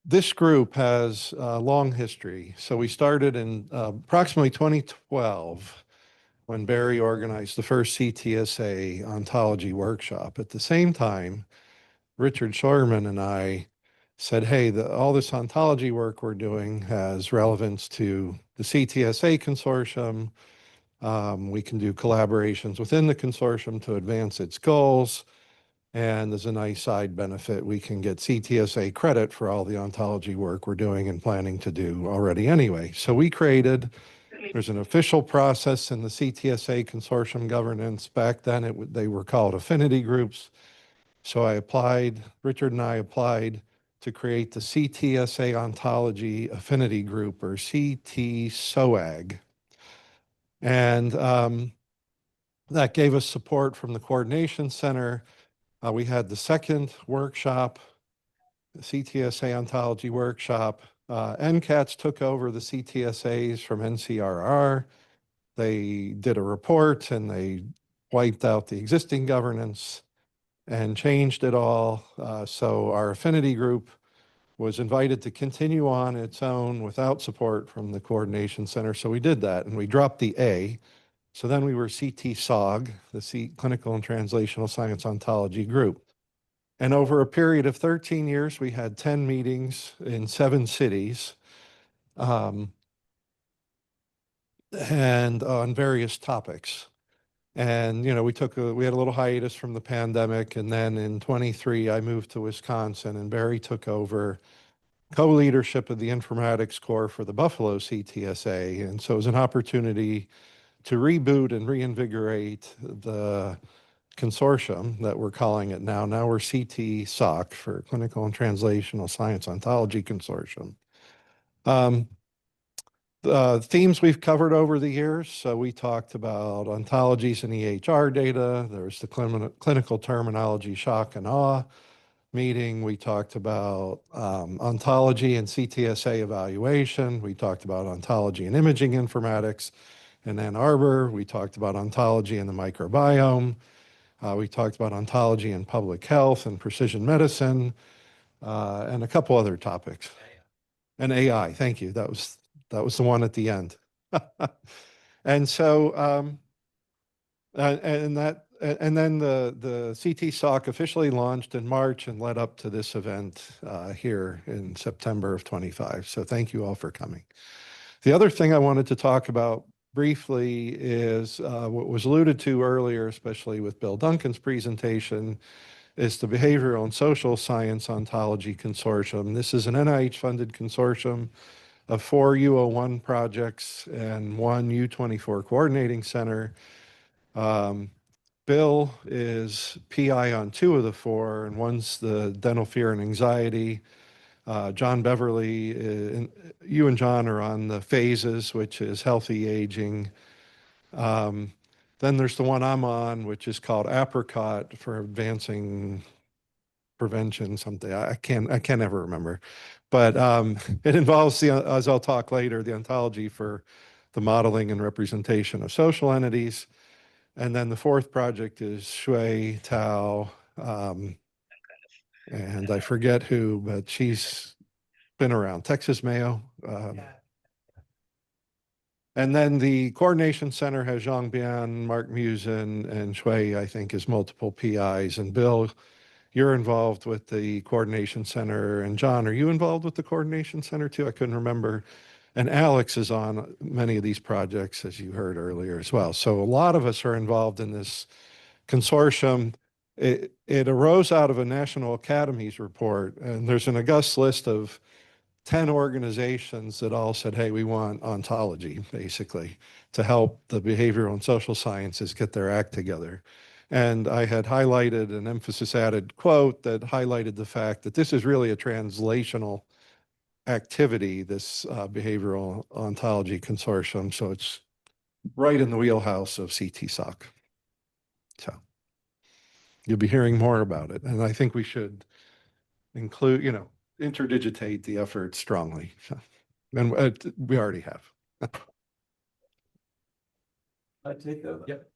this group has a long history. So we started in approximately 2012 when Barry organized the first CTSA ontology workshop. At the same time, Richard Scheuerman and I said, hey, all this ontology work we're doing has relevance to the CTSA consortium. We can do collaborations within the consortium to advance its goals. And there's a nice side benefit. We can get CTSA credit for all the ontology work we're doing and planning to do already anyway. So we created, there's an official process in the CTSA consortium governance. Back then, they were called affinity groups. So Richard and I applied to create the CTSA Ontology Affinity Group, or CTSOAG. And that gave us support from the Coordination Center. We had the second workshop, the CTSA Ontology Workshop. NCATS took over the CTSAs from NCRR. They did a report and they wiped out the existing governance and changed it all. So our affinity group was invited to continue on its own without support from the Coordination Center. So we did that and we dropped the A. So then we were CTSOG, the Clinical and Translational Science Ontology Group. And over a period of 13 years, we had 10 meetings in 7 cities and on various topics. And, you know, we had a little hiatus from the pandemic. And then in 23, I moved to Wisconsin and Barry took over co-leadership of the informatics core for the Buffalo CTSA. And so it was an opportunity to reboot and reinvigorate the consortium that we're calling it now. Now we're CTSOC, for Clinical and Translational Science Ontology Consortium. The themes we've covered over the years. So we talked about ontologies and EHR data. There's the clinical terminology shock and awe meeting. We talked about ontology and CTSA evaluation. We talked about ontology and imaging informatics in Ann Arbor. We talked about ontology and the microbiome. We talked about ontology and public health and precision medicine, and a couple other topics. And AI, thank you. That was the one at the end. And so, and then the CTSOC officially launched in March and led up to this event here in September of 25. So thank you all for coming. The other thing I wanted to talk about briefly is what was alluded to earlier, especially with Bill Duncan's presentation, is the Behavioral and Social Science Ontology Consortium. This is an NIH-funded consortium of 4 U01 projects and 1 U24 coordinating center. Bill is PI on 2 of the 4, and one's the dental fear and anxiety. John Beverly, you and John are on the phases, which is healthy aging. Then there's the one I'm on, which is called Apricot, for advancing prevention, something. I can't ever remember. But it involves, as I'll talk later, the ontology for the modeling and representation of social entities. And then the 4th project is Shui Tao, and I forget who, but she's been around, Texas Mayo. And then the Coordination Center has Zhang Bian, Mark Musin, and Shui, I think, is multiple PIs. And Bill, you're involved with the Coordination Center. And John, are you involved with the Coordination Center too? I couldn't remember. And Alex is on many of these projects, as you heard earlier as well. So a lot of us are involved in this consortium. It arose out of a National Academies report, and there's an august list of 10 organizations that all said, hey, we want ontology, basically, to help the behavioral and social sciences get their act together. And I had highlighted an emphasis added quote that highlighted the fact that this is really a translational activity, this behavioral ontology consortium. So it's right in the wheelhouse of CTSOC. So you'll be hearing more about it. And I think we should include, interdigitate the effort strongly. So, and we already have. I take that. Yep.